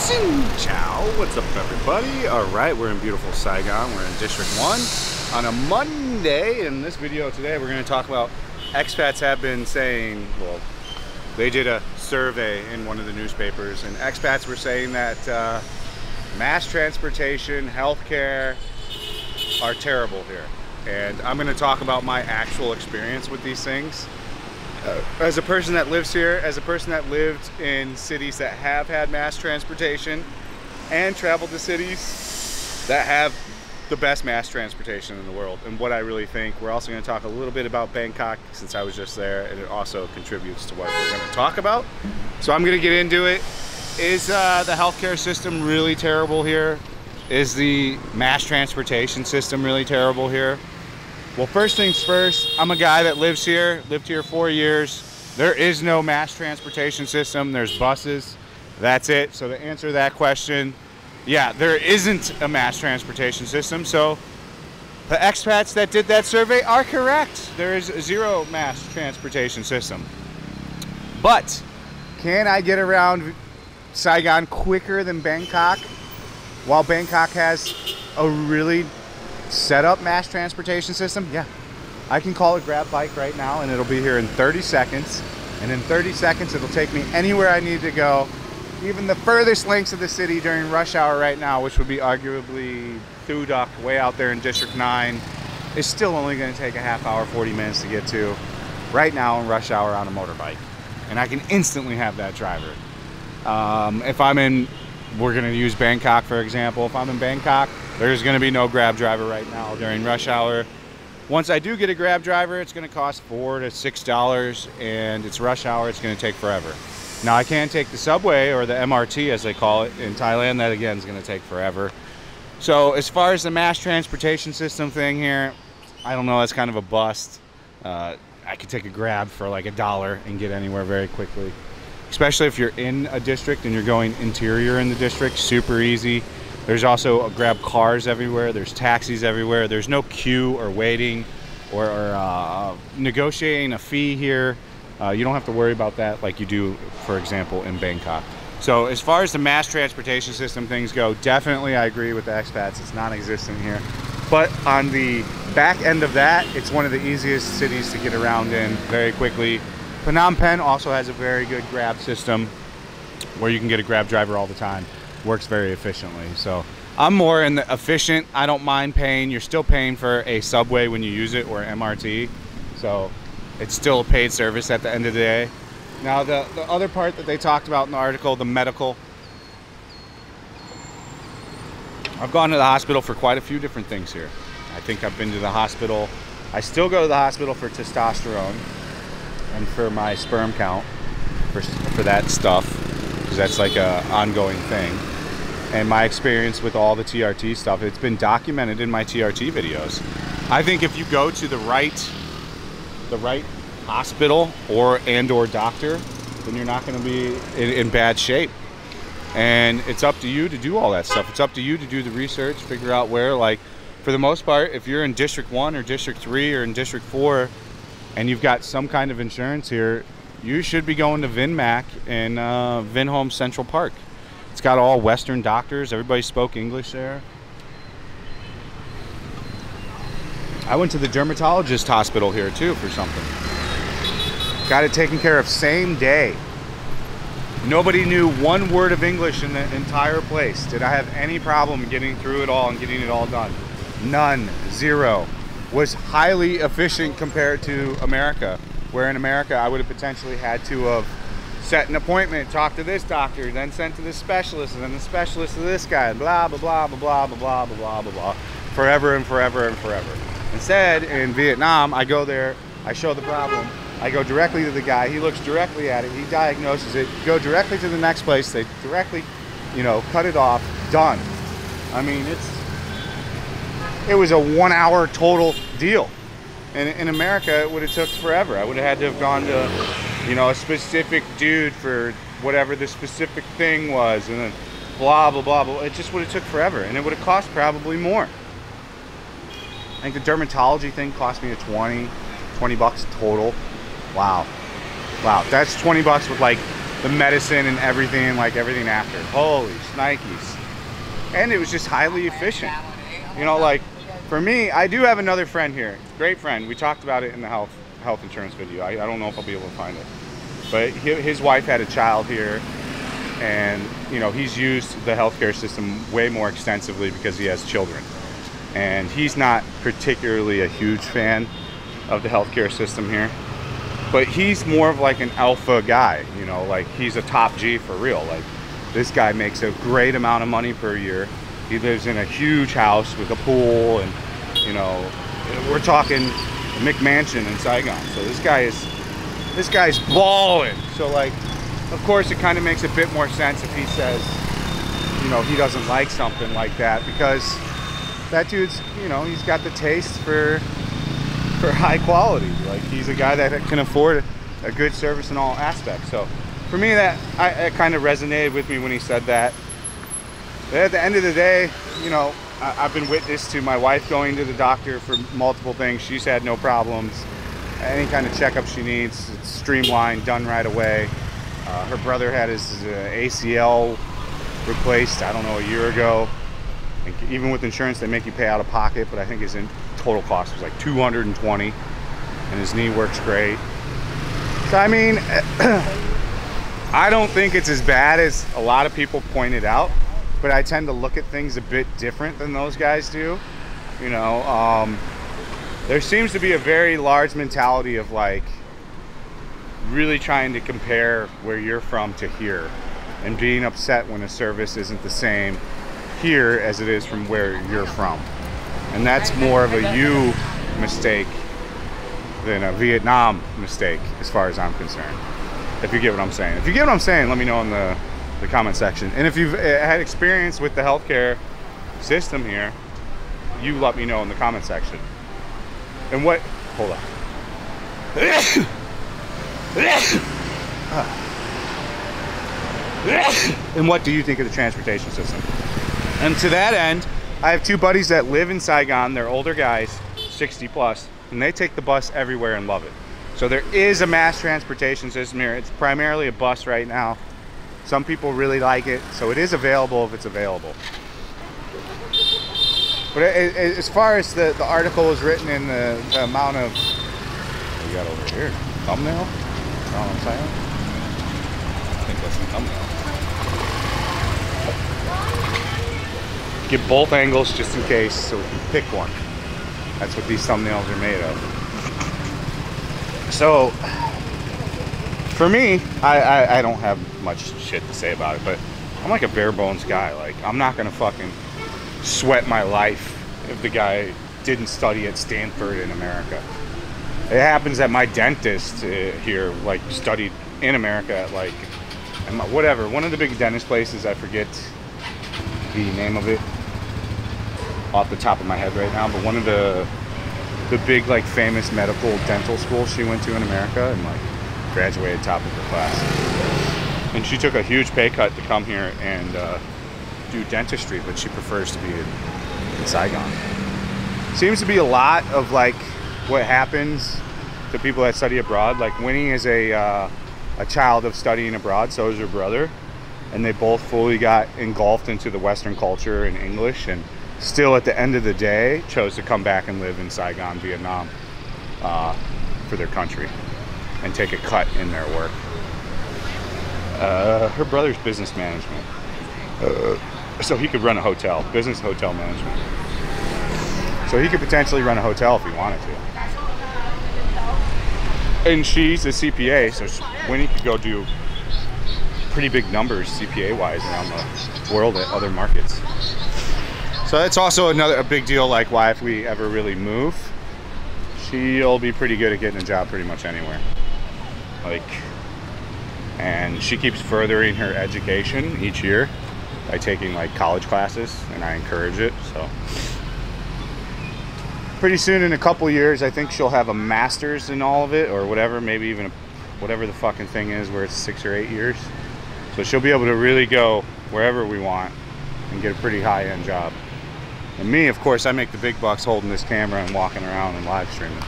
Xin Ciao, what's up everybody? Alright, we're in beautiful Saigon, we're in District 1 on a Monday. In this video today we're going to talk about expats have been saying, well, they did a survey in one of the newspapers and expats were saying that mass transportation, healthcare are terrible here. And I'm going to talk about my actual experience with these things. As a person that lives here, as a person that lived in cities that have had mass transportation and traveled to cities that have the best mass transportation in the world and what I really think. We're also going to talk a little bit about Bangkok since I was just there, and it also contributes to what we're going to talk about. So I'm going to get into it. Is the healthcare system really terrible here? Is the mass transportation system really terrible here? Well, first things first, I'm a guy that lives here, lived here 4 years. There is no mass transportation system. There's buses. That's it. So to answer that question, yeah, there isn't a mass transportation system. So the expats that did that survey are correct. There is zero mass transportation system. But can I get around Saigon quicker than Bangkok? While Bangkok has a really set up mass transportation system, yeah, I can call a grab bike right now and it'll be here in 30 seconds, and in 30 seconds it'll take me anywhere I need to go, even the furthest lengths of the city during rush hour right now, which would be arguably Thuduc, way out there in District 9, is still only going to take a half hour, 40 minutes to get to right now in rush hour on a motorbike, and I can instantly have that driver. If I'm in, we're going to use Bangkok for example, if I'm in Bangkok, there's going to be no grab driver right now during rush hour. Once I do get a grab driver, it's going to cost $4 to $6, and it's rush hour, it's going to take forever. Now I can take the subway, or the MRT as they call it in Thailand. That again is going to take forever. So as far as the mass transportation system thing here, I don't know, that's kind of a bust. I could take a grab for like $1 and get anywhere very quickly. Especially if you're in a district and you're going interior in the district, super easy. There's also grab cars everywhere. There's taxis everywhere. There's no queue or waiting or negotiating a fee here. You don't have to worry about that like you do, for example, in Bangkok. So as far as the mass transportation system things go, definitely I agree with the expats. It's non-existent here. But on the back end of that, it's one of the easiest cities to get around in very quickly. Phnom Penh also has a very good grab system where you can get a grab driver all the time. Works very efficiently. So I'm more in the efficient. I don't mind paying. You're still paying for a subway when you use it, or MRT. So it's still a paid service at the end of the day. Now the other part that they talked about in the article, the medical. I've gone to the hospital for quite a few different things here. I think I've been to the hospital. I still go to the hospital for testosterone and for my sperm count, for that stuff, because that's like a ongoing thing. And my experience with all the TRT stuff, it's been documented in my TRT videos. I think if you go to the right hospital or doctor, then you're not going to be in bad shape. And it's up to you to do all that stuff. It's up to you to do the research, figure out where, like, for the most part, if you're in District 1 or District 3 or in District 4 and you've got some kind of insurance here, you should be going to Vinmac in Vinhome Central Park. It's got all Western doctors. Everybody spoke English there. I went to the dermatologist hospital here too for something. Got it taken care of same day. Nobody knew one word of English in the entire place. Did I have any problem getting through it all and getting it all done? None. Zero. Was highly efficient compared to America, where in America I would have potentially had to have set an appointment, talk to this doctor, then sent to this specialist, and then the specialist to this guy, blah, blah, blah, blah, blah, blah, blah, blah, blah, blah, blah, forever and forever and forever. Instead, in Vietnam, I go there, I show the problem, I go directly to the guy, he looks directly at it, he diagnoses it, go directly to the next place, they directly, you know, cut it off, done. I mean, it was a 1 hour total deal. And in America, it would have took forever. I would have had to have gone to, you know, a specific dude for whatever the specific thing was, and then blah, blah, blah, blah. It just would have took forever, and it would have cost probably more. I think the dermatology thing cost me a 20 bucks total. Wow. Wow, that's 20 bucks with like the medicine and everything, like everything after. Holy shnikes. And it was just highly efficient. You know, like for me, I do have another friend here, great friend. We talked about it in the health insurance video. I don't know if I'll be able to find it, but his wife had a child here, and you know, he's used the healthcare system way more extensively because he has children, and he's not particularly a huge fan of the healthcare system here, but he's more of like an alpha guy, you know, like he's a top G for real. Like this guy makes a great amount of money per year. He lives in a huge house with a pool, and you know, we're talking a McMansion in Saigon. So this guy's balling. So like, of course it kind of makes a bit more sense if he says, you know, he doesn't like something like that, because that dude's, you know, he's got the taste for high quality. Like he's a guy that can afford a good service in all aspects. So for me, that it kind of resonated with me when he said that. But at the end of the day, you know, I've been witness to my wife going to the doctor for multiple things. She's had no problems. Any kind of checkup she needs, it's streamlined, done right away. Her brother had his ACL replaced, I don't know, a year ago. And even with insurance, they make you pay out of pocket, but I think his total cost was like $220, and his knee works great. So I mean, I don't think it's as bad as a lot of people pointed out, but I tend to look at things a bit different than those guys do. You know, there seems to be a very large mentality of like really trying to compare where you're from to here, and being upset when a service isn't the same here as it is from where you're from. And that's more of a you mistake than a Vietnam mistake, as far as I'm concerned. If you get what I'm saying. If you get what I'm saying, let me know in the comment section. And if you've had experience with the healthcare system here, you let me know in the comment section. And what, hold on. And what do you think of the transportation system? And to that end, I have two buddies that live in Saigon. They're older guys, 60 plus, and they take the bus everywhere and love it. So there is a mass transportation system here. It's primarily a bus right now. Some people really like it, so it is available if it's available. But as far as the article is written in the amount of, what we got over here, thumbnail? You know what I'm saying? I think that's the thumbnail. Get both angles just in case, so we can pick one. That's what these thumbnails are made of. So, for me, I don't have much shit to say about it, but I'm like a bare bones guy. Like, I'm not gonna fucking sweat my life if the guy didn't study at Stanford in America. It happens that my dentist here, like, studied in America at, like, whatever, one of the big dentist places, I forget the name of it off the top of my head right now, but one of the big, like, famous medical dental schools she went to in America, and like graduated top of her class. And she took a huge pay cut to come here and do dentistry, but she prefers to be in Saigon. Seems to be a lot of like what happens to people that study abroad. Like Winnie is a child of studying abroad, so is her brother, and they both fully got engulfed into the Western culture and English, and still at the end of the day chose to come back and live in Saigon, Vietnam, for their country and take a cut in their work. Her brother's business management, so he could run a hotel, business hotel management. So he could potentially run a hotel if he wanted to. And she's a CPA, so Winnie could go do pretty big numbers CPA wise around the world at other markets. So that's also a big deal, like why if we ever really move, she'll be pretty good at getting a job pretty much anywhere. Like, and she keeps furthering her education each year by taking like college classes, and I encourage it. So pretty soon, in a couple years, I think she'll have a master's in all of it, or whatever, maybe even whatever the fucking thing is where it's 6 or 8 years. So she'll be able to really go wherever we want and get a pretty high-end job. And me, of course, I make the big bucks holding this camera and walking around and live streaming.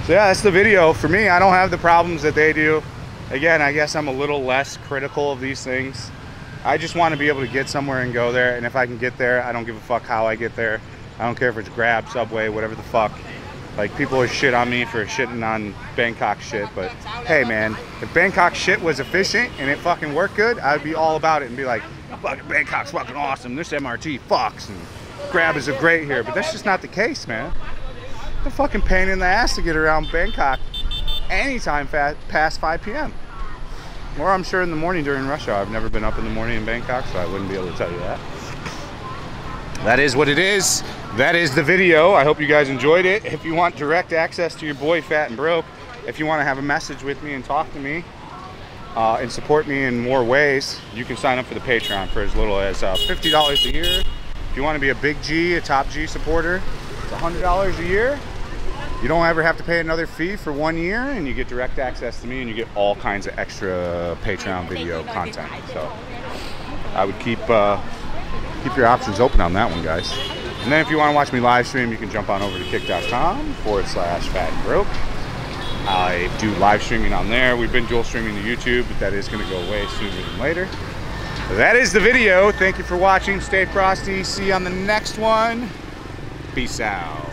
So yeah, that's the video. For me, I don't have the problems that they do. Again, I guess I'm a little less critical of these things. I just want to be able to get somewhere and go there, and if I can get there, I don't give a fuck how I get there. I don't care if it's Grab, Subway, whatever the fuck. Like, people always shit on me for shitting on Bangkok shit, but hey man, if Bangkok shit was efficient and it fucking worked good, I'd be all about it and be like, fucking Bangkok's fucking awesome, this MRT fucks, and Grab is great here, but that's just not the case, man. It's a fucking pain in the ass to get around Bangkok anytime past 5 p.m. Or I'm sure in the morning during rush hour. I've never been up in the morning in Bangkok, so I wouldn't be able to tell you that. That is what it is. That is the video. I hope you guys enjoyed it. If you want direct access to your boy Fat and Broke, if you want to have a message with me and talk to me and support me in more ways, you can sign up for the Patreon for as little as $50 a year. If you want to be a big G, a top G supporter, it's $100 a year. You don't ever have to pay another fee for 1 year, and you get direct access to me, and you get all kinds of extra Patreon video content. So I would keep your options open on that one, guys. And then if you want to watch me live stream, you can jump on over to kick.com/fatandbroke. I do live streaming on there. We've been dual streaming to YouTube, but that is going to go away sooner than later. That is the video. Thank you for watching. Stay frosty. See you on the next one. Peace out.